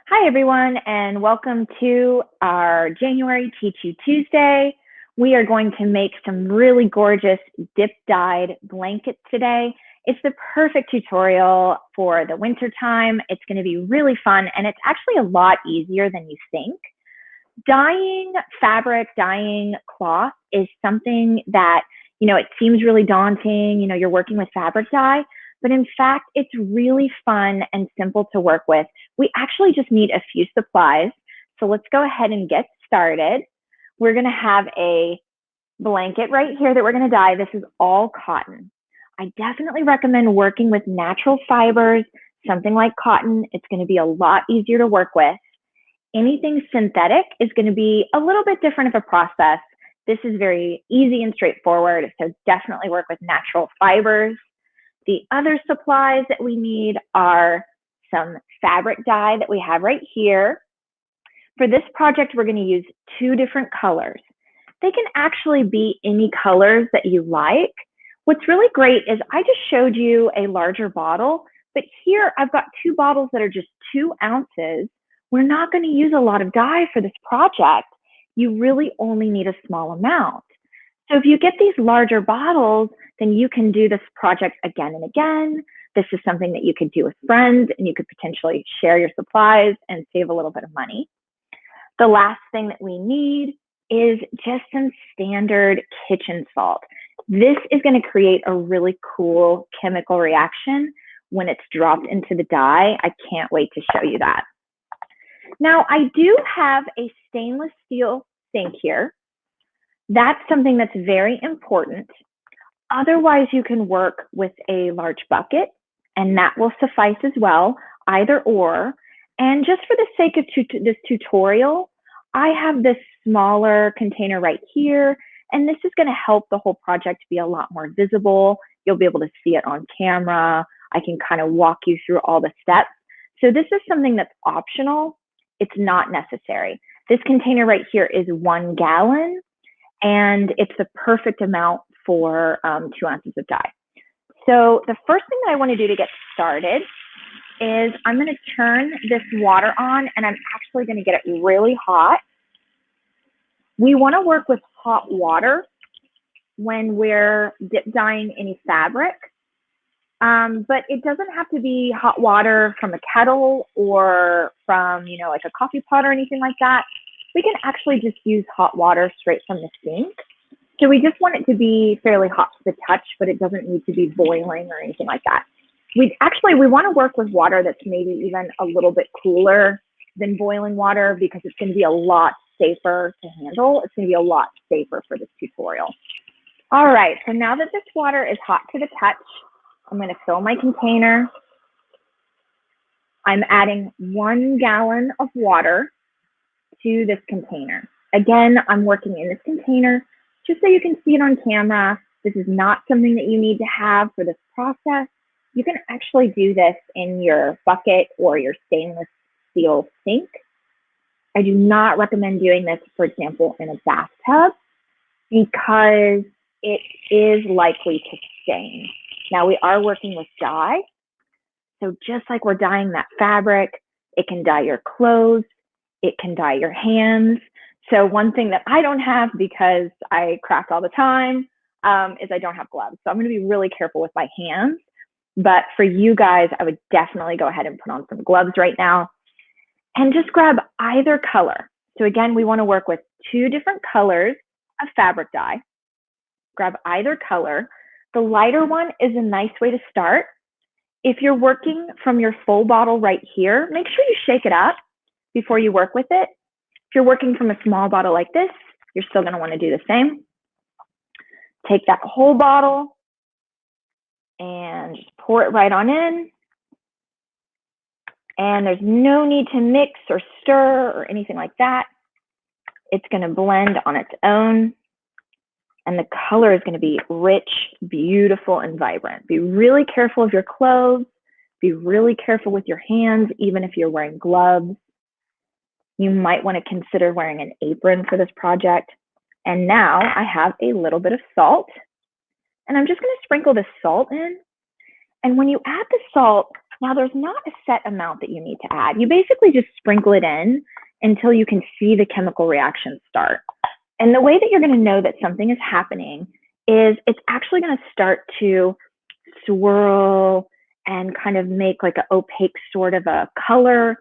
Hi, everyone, and welcome to our January Teach You Tuesday. We are going to make some really gorgeous dip-dyed blankets today. It's the perfect tutorial for the winter time. It's going to be really fun, and it's actually a lot easier than you think. Dyeing fabric, dyeing cloth is something that, it seems really daunting. You're working with fabric dye, but in fact, it's really fun and simple to work with. We actually just need a few supplies. So let's go ahead and get started. We're going to have a blanket right here that we're going to dye. This is all cotton. I definitely recommend working with natural fibers, something like cotton. It's going to be a lot easier to work with. Anything synthetic is going to be a little bit different of a process. This is very easy and straightforward, so definitely work with natural fibers. The other supplies that we need are some fabric dye that we have right here. For this project, we're going to use two different colors. They can actually be any colors that you like. What's really great is I just showed you a larger bottle, but here I've got two bottles that are just 2 ounces. We're not going to use a lot of dye for this project. You really only need a small amount. So if you get these larger bottles, then you can do this project again and again. This is something that you could do with friends, and you could potentially share your supplies and save a little bit of money. The last thing that we need is just some standard kitchen salt. This is going to create a really cool chemical reaction when it's dropped into the dye. I can't wait to show you that. Now, I do have a stainless steel sink here. That's something that's very important. Otherwise, you can work with a large bucket, and that will suffice as well, either or. And just for the sake of this tutorial, I have this smaller container right here, and this is going to help the whole project be a lot more visible. You'll be able to see it on camera. I can kind of walk you through all the steps. So this is something that's optional. It's not necessary. This container right here is 1 gallon, and it's the perfect amount for 2 ounces of dye. So the first thing that I want to do to get started is I'm going to turn this water on, and I'm actually going to get it really hot. We want to work with hot water when we're dip dyeing any fabric, but it doesn't have to be hot water from a kettle or from, like a coffee pot or anything like that. We can actually just use hot water straight from the sink. So we just want it to be fairly hot to the touch, but it doesn't need to be boiling or anything like that. We want to work with water that's maybe even a little bit cooler than boiling water, because it's going to be a lot safer to handle. It's going to be a lot safer for this tutorial. All right, so now that this water is hot to the touch, I'm going to fill my container. I'm adding 1 gallon of water to this container. Again, I'm working in this container just so you can see it on camera. This is not something that you need to have for this process. You can actually do this in your bucket or your stainless steel sink. I do not recommend doing this, for example, in a bathtub, because it is likely to stain. Now, we are working with dye. So just like we're dyeing that fabric, it can dye your clothes, it can dye your hands. So one thing that I don't have, because I craft all the time, is I don't have gloves. So I'm going to be really careful with my hands. But for you guys, I would definitely go ahead and put on some gloves right now and just grab either color. So again, we want to work with 2 different colors of fabric dye. Grab either color. The lighter one is a nice way to start. If you're working from your full bottle right here, make sure you shake it up before you work with it. If you're working from a small bottle like this, you're still going to want to do the same. Take that whole bottle and just pour it right on in. And there's no need to mix or stir or anything like that. It's going to blend on its own. And the color is going to be rich, beautiful, and vibrant. Be really careful of your clothes. Be really careful with your hands, even if you're wearing gloves. You might want to consider wearing an apron for this project. And now I have a little bit of salt. And I'm just going to sprinkle the salt in. And when you add the salt, Now, there's not a set amount that you need to add. You basically just sprinkle it in until you can see the chemical reaction start. And the way that you're going to know that something is happening is it's actually going to start to swirl and kind of make like an opaque sort of a color.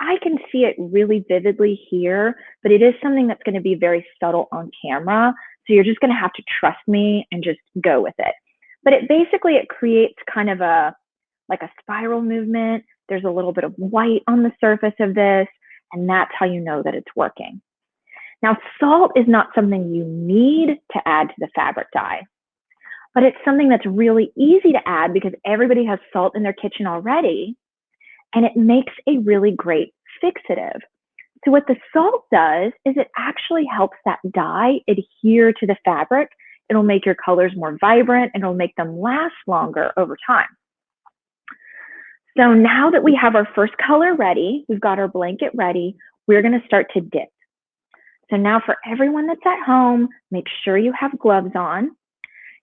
I can see it really vividly here, but it is something that's going to be very subtle on camera. So you're just going to have to trust me and just go with it. But it creates kind of like a spiral movement. There's a little bit of white on the surface of this, and that's how you know that it's working. Now, salt is not something you need to add to the fabric dye, but it's something that's really easy to add because everybody has salt in their kitchen already, and it makes a really great fixative. So what the salt does is it actually helps that dye adhere to the fabric. It'll make your colors more vibrant, and it'll make them last longer over time. So now that we have our first color ready, we've got our blanket ready, we're going to start to dip. So now for everyone that's at home, make sure you have gloves on.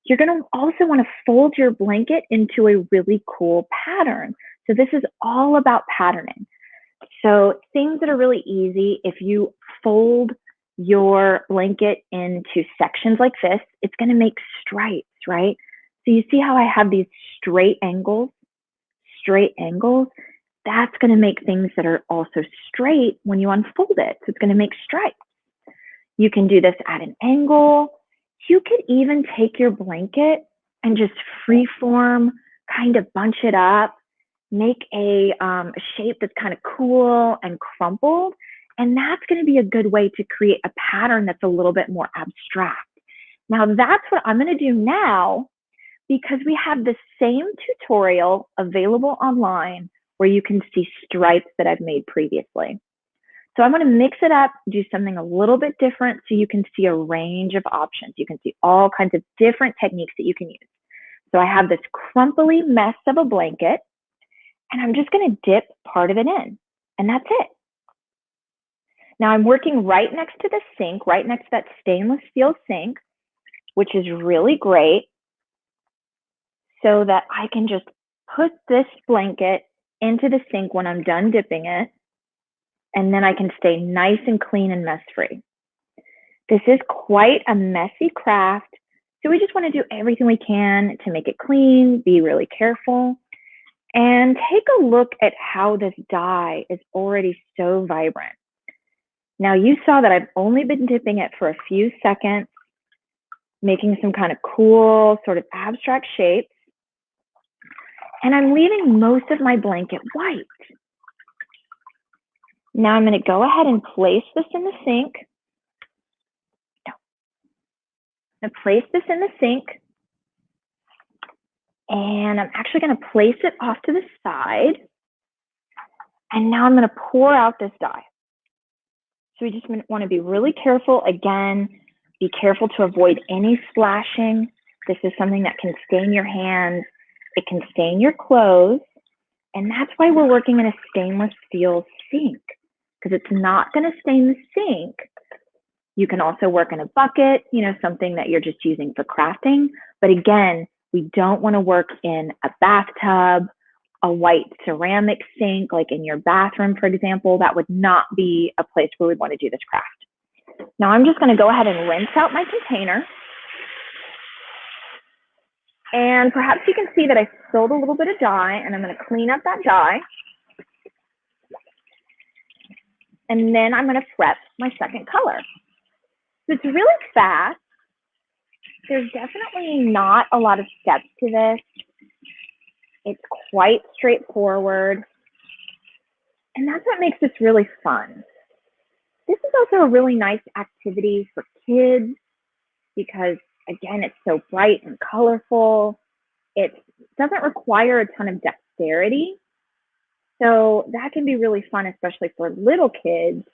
You're going to also want to fold your blanket into a really cool pattern. So this is all about patterning. So things that are really easy, if you fold your blanket into sections like this, it's going to make stripes, right? So you see how I have these straight angles? That's going to make things that are also straight when you unfold it. So it's going to make stripes. You can do this at an angle. You could even take your blanket and just freeform, kind of bunch it up, make a shape that's kind of cool and crumpled. And that's going to be a good way to create a pattern that's a little bit more abstract. Now, that's what I'm going to do now because we have the same tutorial available online where you can see stripes that I've made previously. So I'm going to mix it up, do something a little bit different so you can see a range of options. You can see all kinds of different techniques that you can use. So I have this crumply mess of a blanket, and I'm just going to dip part of it in, and that's it. Now I'm working right next to the sink, right next to that stainless steel sink, which is really great so that I can just put this blanket into the sink when I'm done dipping it, and then I can stay nice and clean and mess-free. This is quite a messy craft, so we just want to do everything we can to make it clean, be really careful, and take a look at how this dye is already so vibrant. Now you saw that I've only been dipping it for a few seconds, making some kind of cool sort of abstract shapes, and I'm leaving most of my blanket white. Now I'm going to go ahead and place this in the sink. I'm going to place this in the sink. And I'm actually going to place it off to the side. And now I'm going to pour out this dye. So we just want to be really careful. Again, be careful to avoid any splashing. This is something that can stain your hands. It can stain your clothes. And that's why we're working in a stainless steel sink, because it's not going to stain the sink. You can also work in a bucket, something that you're just using for crafting. But again, we don't want to work in a bathtub, a white ceramic sink, like in your bathroom, for example. That would not be a place where we want to do this craft. Now I'm just going to go ahead and rinse out my container. And perhaps you can see that I spilled a little bit of dye, and I'm going to clean up that dye. And then I'm going to prep my second color. So it's really fast. There's definitely not a lot of steps to this. It's quite straightforward. And that's what makes this really fun. This is also a really nice activity for kids because, again, it's so bright and colorful. It doesn't require a ton of dexterity. So that can be really fun, especially for little kids.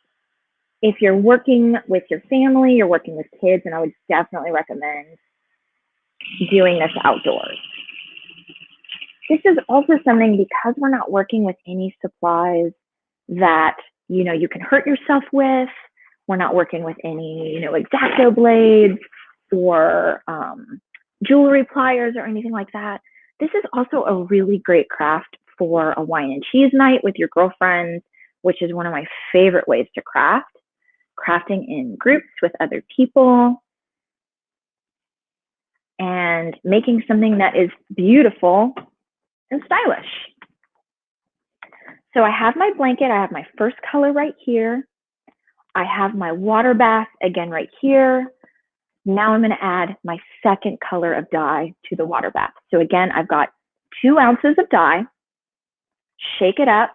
If you're working with your family, you're working with kids, and I would definitely recommend doing this outdoors. This is also something, because we're not working with any supplies that, you can hurt yourself with. We're not working with any, X-Acto blades or jewelry pliers or anything like that. This is also a really great craft for a wine and cheese night with your girlfriends, which is one of my favorite ways to craft, crafting in groups with other people, and making something that is beautiful and stylish. So I have my blanket, I have my first color right here. I have my water bath again right here. Now I'm going to add my second color of dye to the water bath. So again, I've got 2 ounces of dye, shake it up,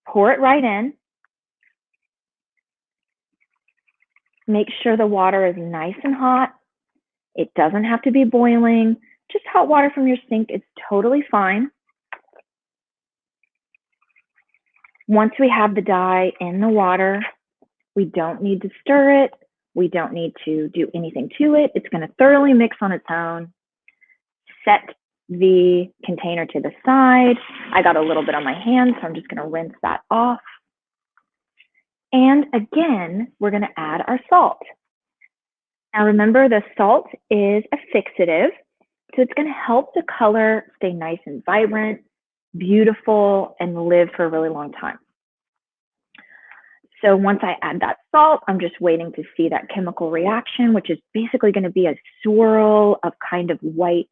pour it right in. Make sure the water is nice and hot. It doesn't have to be boiling. Just hot water from your sink is totally fine. Once we have the dye in the water, we don't need to stir it. We don't need to do anything to it. It's going to thoroughly mix on its own. Set the container to the side. I got a little bit on my hand, so I'm just going to rinse that off. And again, we're going to add our salt. Now remember, the salt is a fixative, so it's going to help the color stay nice and vibrant, beautiful, and live for a really long time. So once I add that salt, I'm just waiting to see that chemical reaction, which is basically going to be a swirl of kind of white,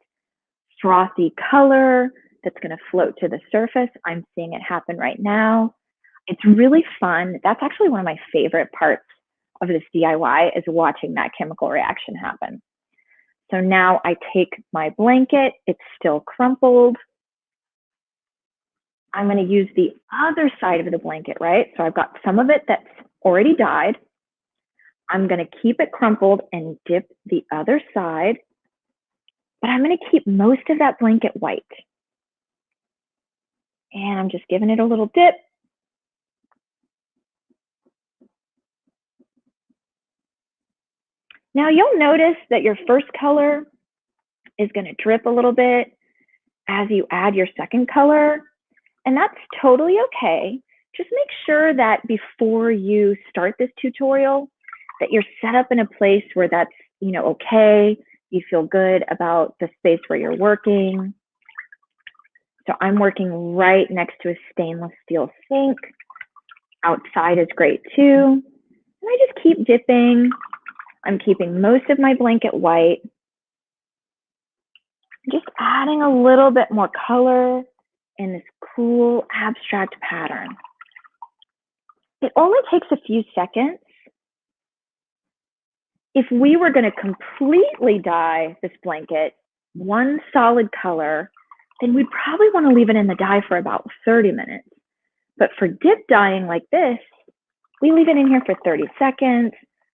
frothy color that's going to float to the surface. I'm seeing it happen right now. It's really fun. That's actually one of my favorite parts of this DIY, is watching that chemical reaction happen. So now I take my blanket, it's still crumpled. I'm going to use the other side of the blanket, right? So I've got some of it that's already dyed. I'm going to keep it crumpled and dip the other side, but I'm going to keep most of that blanket white. And I'm just giving it a little dip. Now you'll notice that your first color is going to drip a little bit as you add your second color. And that's totally okay. Just make sure that before you start this tutorial, that you're set up in a place where that's, okay. You feel good about the space where you're working. So I'm working right next to a stainless steel sink. Outside is great too. And I just keep dipping. I'm keeping most of my blanket white. Just adding a little bit more color in this cool abstract pattern. It only takes a few seconds. If we were going to completely dye this blanket one solid color, then we'd probably want to leave it in the dye for about 30 minutes. But for dip dyeing like this, we leave it in here for 30 seconds,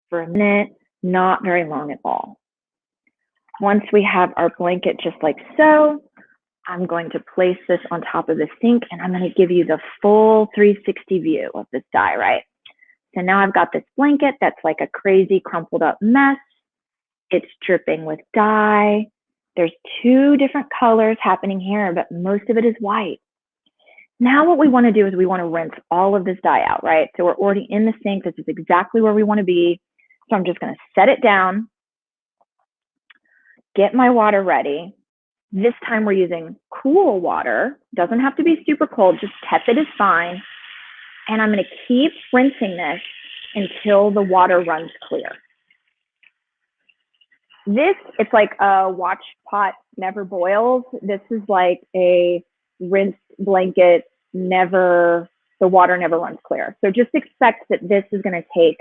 for a minute, not very long at all. Once we have our blanket just like so, I'm going to place this on top of the sink, and I'm going to give you the full 360 view of this dye, right? So now I've got this blanket that's like a crazy crumpled up mess. It's dripping with dye. There's 2 different colors happening here, but most of it is white. Now what we want to do is we want to rinse all of this dye out, right? So we're already in the sink. This is exactly where we want to be. So I'm just going to set it down, get my water ready. This time we're using cool water. Doesn't have to be super cold, just tepid is fine. And I'm going to keep rinsing this until the water runs clear. This, it's like a watch pot never boils. This is like a rinsed blanket, the water never runs clear. So just expect that this is going to take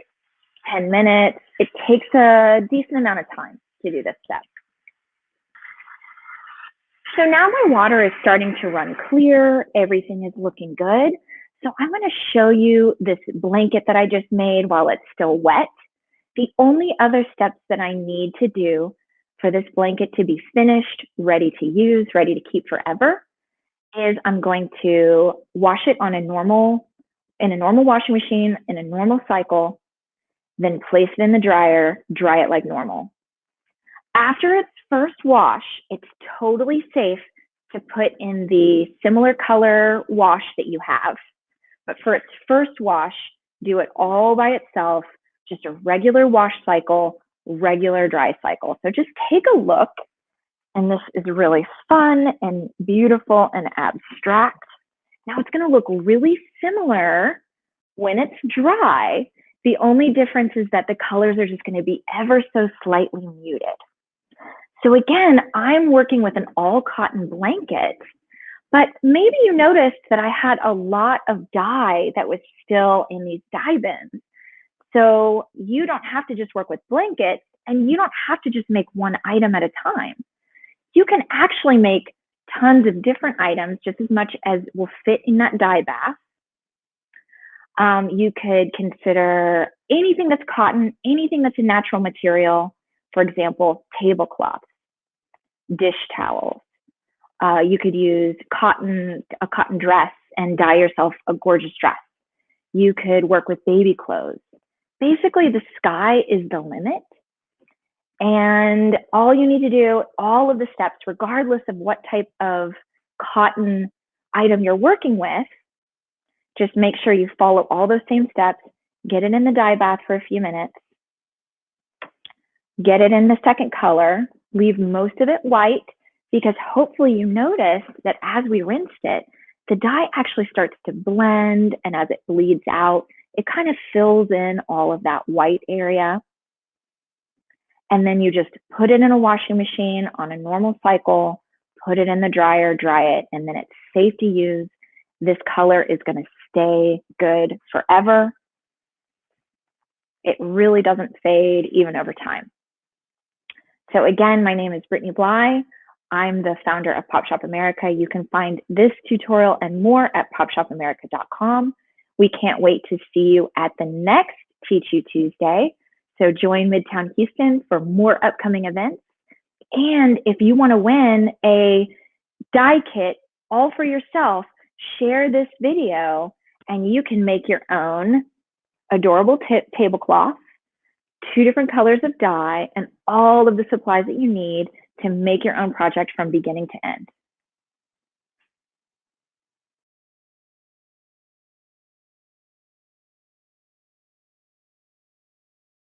10 minutes. It takes a decent amount of time to do this step. So now my water is starting to run clear. Everything is looking good. So I'm going to show you this blanket that I just made while it's still wet. The only other steps that I need to do for this blanket to be finished, ready to use, ready to keep forever, is I'm going to wash it in a normal washing machine in a normal cycle, then place it in the dryer, dry it like normal. After its first wash, it's totally safe to put in the similar color wash that you have. But for its first wash, do it all by itself, just a regular wash cycle, regular dry cycle. So just take a look And this is really fun and beautiful and abstract. Now it's going to look really similar when it's dry. The only difference is that the colors are just going to be ever so slightly muted. So again, I'm working with an all cotton blanket, but maybe you noticed that I had a lot of dye that was still in these dye bins. So you don't have to just work with blankets, and you don't have to just make one item at a time. You can actually make tons of different items just as much as will fit in that dye bath. You could consider anything that's cotton, anything that's a natural material, for example, tablecloths, dish towels. You could use a cotton dress and dye yourself a gorgeous dress. You could work with baby clothes. Basically, the sky is the limit. And all you need to do, all of the steps, regardless of what type of cotton item you're working with, just make sure you follow all those same steps, get it in the dye bath for a few minutes, get it in the second color, leave most of it white, because hopefully you notice that as we rinsed it, the dye actually starts to blend, and as it bleeds out, it kind of fills in all of that white area. And then you just put it in a washing machine on a normal cycle, put it in the dryer, dry it, and then it's safe to use. This color is going to stay good forever. It really doesn't fade even over time. So again, my name is Brittany Bly. I'm the founder of Pop Shop America. You can find this tutorial and more at popshopamerica.com. We can't wait to see you at the next Teach You Tuesday. So join Midtown Houston for more upcoming events. And if you want to win a dye kit all for yourself, share this video and you can make your own adorable tablecloth, 2 different colors of dye, and all of the supplies that you need to make your own project from beginning to end.